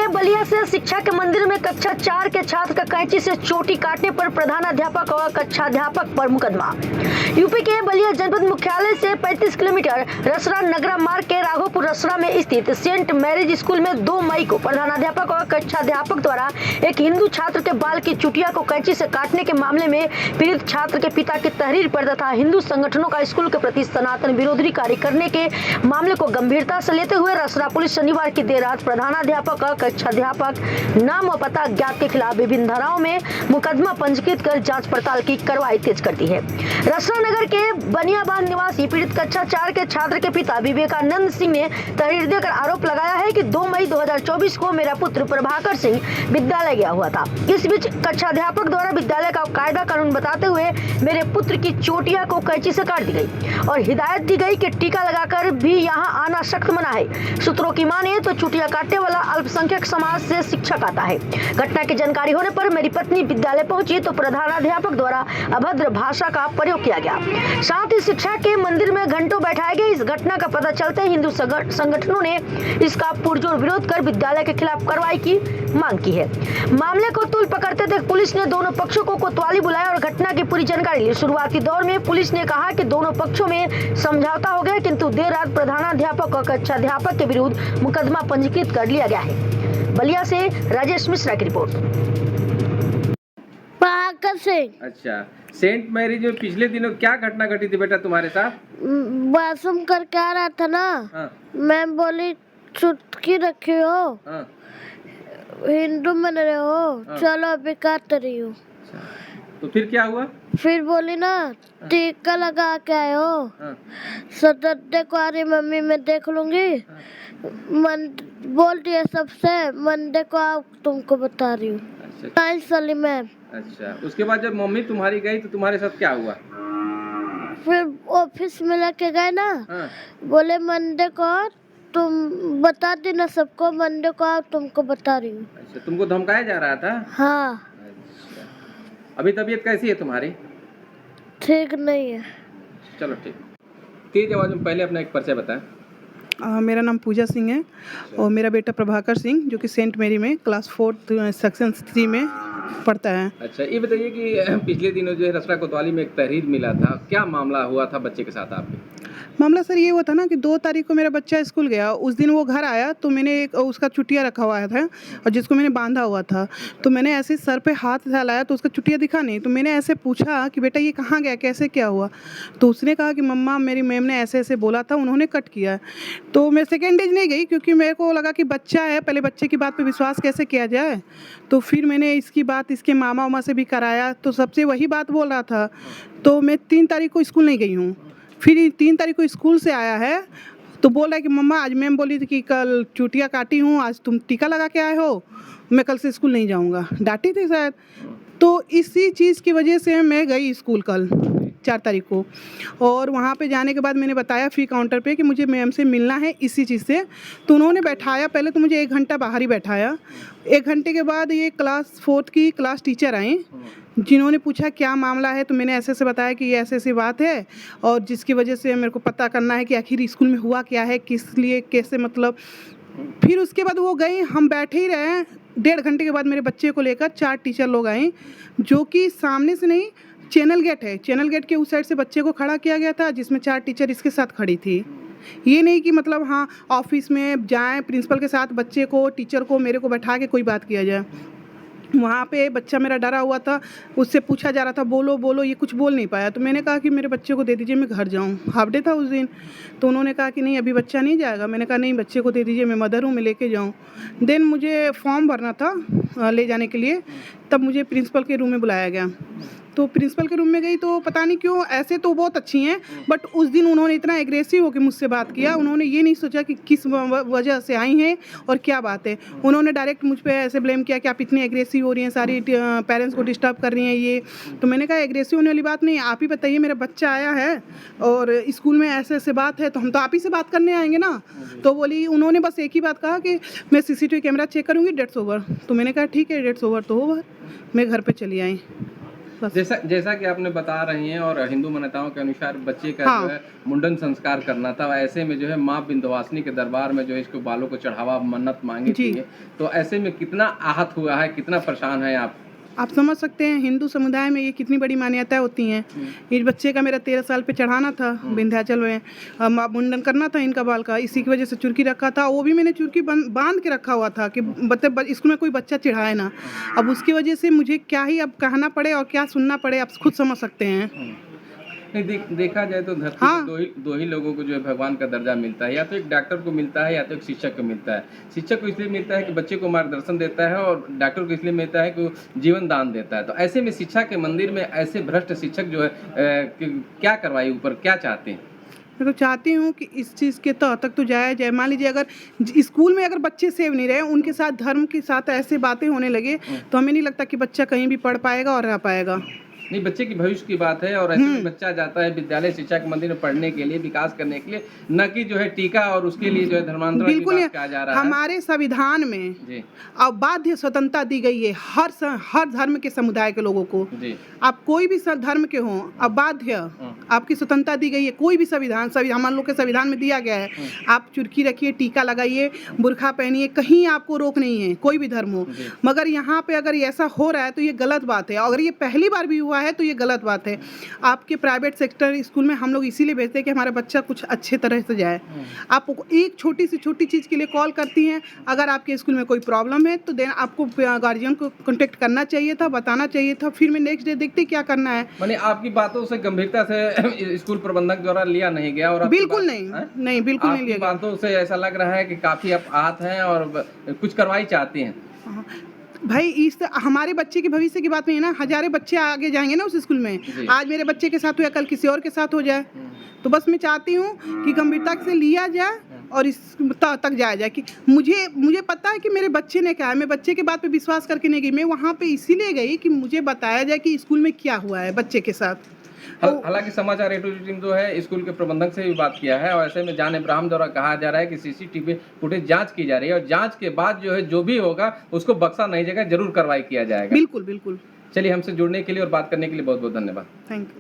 बलिया से शिक्षा के मंदिर में कक्षा 4 के छात्र का कैंची से चोटी काटने पर प्रधानाध्यापक और कक्षाध्यापक पर मुकदमा। यूपी के बलिया जनपद मुख्यालय से 35 किलोमीटर रसरा नगरा मार्ग के राघोपुर रसरा में स्थित सेंट मैरिज स्कूल में 2 मई को प्रधानाध्यापक और कक्षाध्यापक द्वारा एक हिंदू छात्र के बाल की चुटिया को कैंची से काटने के मामले में पीड़ित छात्र के पिता की तहरीर पर तथा हिंदू संगठनों का स्कूल के प्रति सनातन विरोधी कार्य करने के मामले को गंभीरता से लेते हुए रसरा पुलिस शनिवार की देर रात प्रधानाध्यापक और कक्षाध्यापक नाम और पता अज्ञात के खिलाफ विभिन्न धाराओं में मुकदमा पंजीकृत कर जांच पड़ताल की कार्रवाई तेज कर दी है। रसरा नगर के बनियाबाग निवासी पीड़ित कक्षा 4 के छात्र के पिता विवेकानंद सिंह ने तहरीर देकर आरोप लगाया है कि 2 मई 2024 को मेरा पुत्र प्रभाकर सिंह विद्यालय गया हुआ था। इस बीच कक्षाध्यापक द्वारा विद्यालय का कायदा कानून बताते हुए मेरे पुत्र की चोटिया को कैंची से काट दी गई और हिदायत दी गई कि टीका लगाकर भी यहाँ आना सख्त मना है। सूत्रों की माने तो चुटिया काटने वाला अल्पसंख्यक समाज से शिक्षक आता है। घटना की जानकारी होने पर मेरी पत्नी विद्यालय पहुंची तो प्रधानाध्यापक द्वारा अभद्र भाषा का प्रयोग किया गया। साथ ही शिक्षा के मंदिर में घंटों बैठाए गए। इस घटना का पता चलते ही हिंदू संगठनों ने इसका पुरजोर विरोध कर विद्यालय के खिलाफ कार्रवाई की मांग की है। मामले को तूल पकड़ते देख पुलिस ने दोनों पक्षों को कोतवाली बुलाया और घटना की पूरी जानकारी ली। शुरुआती दौर में पुलिस ने कहा कि दोनों पक्षों में समझौता हो गया, किंतु देर रात प्रधानाध्यापक और कक्षाध्यापक के विरुद्ध मुकदमा पंजीकृत कर लिया गया है। बलिया से राजेश मिश्रा की रिपोर्ट। प्रभाकर सिंह। अच्छा, सेंट मैरिज में पिछले दिनों क्या घटना घटी थी बेटा तुम्हारे साथ? बाथरूम करके आ रहा था ना। हाँ। मैम बोली चुटकी रखी हो। हाँ। हिंदू मन रहे हो। हाँ। चलो अभी काट रही हूँ। तो फिर क्या हुआ? फिर बोली ना टीका लगा के आए हो। हाँ। सदर को आ रही मम्मी मैं देख लूंगी। मन बोल दिया सबसे मंडे को आओ तुमको बता रही हूँ। अच्छा। चली मैम। अच्छा, उसके बाद जब मम्मी तुम्हारी गई तो तुम्हारे साथ क्या हुआ? फिर ऑफिस में लेके गए ना। हाँ। बोले मंडे को तुम बता देना सबको, मंडे को आओ तुमको बता रही हूँ। अच्छा, तुमको धमकाया जा रहा था? हाँ। अच्छा, अभी तबीयत कैसी है तुम्हारी? ठीक नहीं है। चलो ठीक। तेज आवाज में पहले अपना एक परिचय बताएं। मेरा नाम पूजा सिंह है और मेरा बेटा प्रभाकर सिंह जो कि सेंट मैरी में क्लास 4 सेक्शन 3 में पढ़ता है। अच्छा, ये बताइए कि पिछले दिनों जो है रसरा कोतवाली में एक तहरीर मिला था, क्या मामला हुआ था बच्चे के साथ आपके? मामला सर ये हुआ था ना कि 2 तारीख को मेरा बच्चा स्कूल गया। उस दिन वो घर आया तो मैंने एक उसका चुटिया रखा हुआ था और जिसको मैंने बांधा हुआ था, तो मैंने ऐसे सर पे हाथ फैलाया तो उसका चुटिया दिखा नहीं। तो मैंने ऐसे पूछा कि बेटा ये कहाँ गया, कैसे क्या हुआ? तो उसने कहा कि मम्मा मेरी मैम ने ऐसे ऐसे बोला था, उन्होंने कट किया। तो मैं सेकेंड डेज नहीं गई क्योंकि मेरे को लगा कि बच्चा है, पहले बच्चे की बात पे विश्वास कैसे किया जाए। तो फिर मैंने इसकी बात इसके मामा उमा से भी कराया तो सबसे वही बात बोल रहा था। तो मैं 3 तारीख को स्कूल नहीं गई हूँ। फिर 3 तारीख को स्कूल से आया है तो बोल रहा है कि मम्मा आज मैम बोली थी कि कल चुटिया काटी हूँ, आज तुम टीका लगा के आए हो, मैं कल से स्कूल नहीं जाऊँगा। डांटी थी शायद। तो इसी चीज़ की वजह से मैं गई स्कूल कल 4 तारीख को और वहाँ पे जाने के बाद मैंने बताया फ़ी काउंटर पे कि मुझे मैम से मिलना है इसी चीज़ से। तो उन्होंने बैठाया, पहले तो मुझे 1 घंटा बाहर ही बैठाया। 1 घंटे के बाद ये क्लास 4 की क्लास टीचर आई जिन्होंने पूछा क्या मामला है। तो मैंने ऐसे ऐसे बताया कि ये ऐसे ऐसी बात है और जिसकी वजह से मेरे को पता करना है कि आखिर स्कूल में हुआ क्या है, किस लिए कैसे, मतलब। फिर उसके बाद वो गई, हम बैठे ही रहे। 1.5 घंटे के बाद मेरे बच्चे को लेकर 4 टीचर लोग आए जो कि सामने से नहीं, चैनल गेट है, चैनल गेट के उस साइड से बच्चे को खड़ा किया गया था जिसमें 4 टीचर इसके साथ खड़ी थी। ये नहीं कि मतलब हाँ ऑफिस में जाएं प्रिंसिपल के साथ बच्चे को, टीचर को, मेरे को बैठा के कोई बात किया जाए। वहाँ पे बच्चा मेरा डरा हुआ था, उससे पूछा जा रहा था बोलो बोलो, ये कुछ बोल नहीं पाया। तो मैंने कहा कि मेरे बच्चे को दे दीजिए, मैं घर जाऊँ। हाफ डे था उस दिन। तो उन्होंने कहा कि नहीं अभी बच्चा नहीं जाएगा। मैंने कहा नहीं बच्चे को दे दीजिए, मैं मदर हूँ, मैं लेके जाऊँ। देन मुझे फॉर्म भरना था ले जाने के लिए, तब मुझे प्रिंसिपल के रूम में बुलाया गया। तो प्रिंसिपल के रूम में गई तो पता नहीं क्यों, ऐसे तो बहुत अच्छी हैं बट उस दिन उन्होंने इतना एग्रेसिव होकर मुझसे बात किया। उन्होंने ये नहीं सोचा कि किस वजह से आई हैं और क्या बात है। उन्होंने डायरेक्ट मुझ पे ऐसे ब्लेम किया कि आप इतनी एग्रेसिव हो रही हैं, सारी पेरेंट्स को डिस्टर्ब कर रही हैं ये। तो मैंने कहा एग्रेसिव होने वाली बात नहीं, आप ही बताइए मेरा बच्चा आया है और स्कूल में ऐसे ऐसे बात है तो हम तो आप ही से बात करने आएंगे ना। तो बोली, उन्होंने बस एक ही बात कहा कि मैं CCTV कैमरा चेक करूँगी, डेट्स ओवर। तो मैंने कहा ठीक है डेट्स ओवर तो ओवर। मैं घर पर चली आई। बस। जैसा कि आपने बता रही हैं और हिंदू मान्यताओं के अनुसार बच्चे का हाँ। जो है मुंडन संस्कार करना था, ऐसे में जो है माँ विंध्यवासिनी के दरबार में जो है इसको बालों को चढ़ावा मन्नत मांगी जी। थी, तो ऐसे में कितना आहत हुआ है, कितना परेशान है आप समझ सकते हैं हिंदू समुदाय में ये कितनी बड़ी मान्यताएं होती हैं। इस बच्चे का मेरा 13 साल पे चढ़ाना था विंध्याचल में, मुंडन करना था इनका बाल का, इसी की वजह से चुरकी रखा था। वो भी मैंने चुरकी बांध के रखा हुआ था कि स्कूल में कोई बच्चा चिढ़ाए ना। अब उसकी वजह से मुझे क्या ही अब कहना पड़े और क्या सुनना पड़े, आप खुद समझ सकते हैं। नहीं, देखा जाए तो धरती हाँ। पर दो ही लोगों को जो है भगवान का दर्जा मिलता है, या तो एक डॉक्टर को मिलता है या तो एक शिक्षक को मिलता है। शिक्षक को इसलिए मिलता है कि बच्चे को मार्गदर्शन देता है, और डॉक्टर को इसलिए मिलता है कि वो जीवन दान देता है। तो ऐसे में शिक्षा के मंदिर में ऐसे भ्रष्ट शिक्षक जो है क्या कार्रवाई ऊपर क्या चाहते हैं? मैं तो चाहती हूँ कि इस चीज़ के तक तो जाया जाए। मान लीजिए अगर स्कूल में अगर बच्चे सेव नहीं रहे, उनके साथ धर्म के साथ ऐसे बातें होने लगे, तो हमें नहीं लगता कि बच्चा कहीं भी पढ़ पाएगा और रह पाएगा। नहीं, बच्चे की भविष्य की बात है, और ऐसे में बच्चा जाता है विद्यालय शिक्षा के मंदिर में पढ़ने के लिए, विकास करने के लिए, न कि जो है टीका और उसके लिए जो है धर्मांतरण की बिल्कुल बात कहा जा रहा है। हमारे संविधान में जी अबाध्य स्वतंत्रता दी गई है हर धर्म के समुदाय के लोगों को। जी आप कोई भी धर्म के हों, अबाध्य आपकी स्वतंत्रता दी गई है। कोई भी संविधान हम लोग के संविधान में दिया गया है, आप चुरकी रखिए, टीका लगाइए, बुर्खा पहनिए, कहीं आपको रोक नहीं है, कोई भी धर्म हो। मगर यहाँ पे अगर ऐसा हो रहा है तो ये गलत बात है। अगर ये पहली बार भी हुआ है तो ये गलत बात है। आपके प्राइवेट सेक्टर स्कूल में हम लोग इसीलिए भेजते हैं कि हमारा बच्चा कुछ अच्छे तरह से जाए। आप एक छोटी सी छोटी चीज़ के लिए कॉल करती हैं, अगर आपके स्कूल में कोई प्रॉब्लम है तो देन आपको गार्जियन को कॉन्टेक्ट करना चाहिए था, बताना चाहिए था, फिर मैं नेक्स्ट डे देखते क्या करना है। माने आपकी बातों से गंभीरता से स्कूल प्रबंधक द्वारा लिया नहीं गया, और बिल्कुल नहीं, बिल्कुल नहीं लिया गया। बातों से ऐसा लग रहा है कि काफी आप आहत हैं और कुछ कार्रवाई चाहती हैं। भाई इस हमारे बच्चे के भविष्य की बात नहीं है ना, हजारों बच्चे आगे जाएंगे ना उस स्कूल में। आज मेरे बच्चे के साथ हुआ, कल किसी और के साथ हो जाए। तो बस मैं चाहती हूँ कि गंभीरता से लिया जाए और इस तक जाया जाए कि मुझे पता है कि मेरे बच्चे ने कहा है। मैं बच्चे के बात पे विश्वास करके नहीं गई, मैं वहाँ पे इसीलिए गई कि मुझे बताया जाए कि स्कूल में क्या हुआ है बच्चे के साथ। हालांकि समाचार A to Z टीम जो है स्कूल के प्रबंधक से भी बात किया है, और ऐसे में जान इब्राहिम द्वारा कहा जा रहा है कि सीसीटीवी फुटेज जांच की जा रही है, और जांच के बाद जो है जो भी होगा उसको बख्शा नहीं जाएगा, जरूर कार्रवाई किया जाएगा। बिल्कुल। चलिए, हमसे जुड़ने के लिए और बात करने के लिए बहुत बहुत धन्यवाद। Thank you.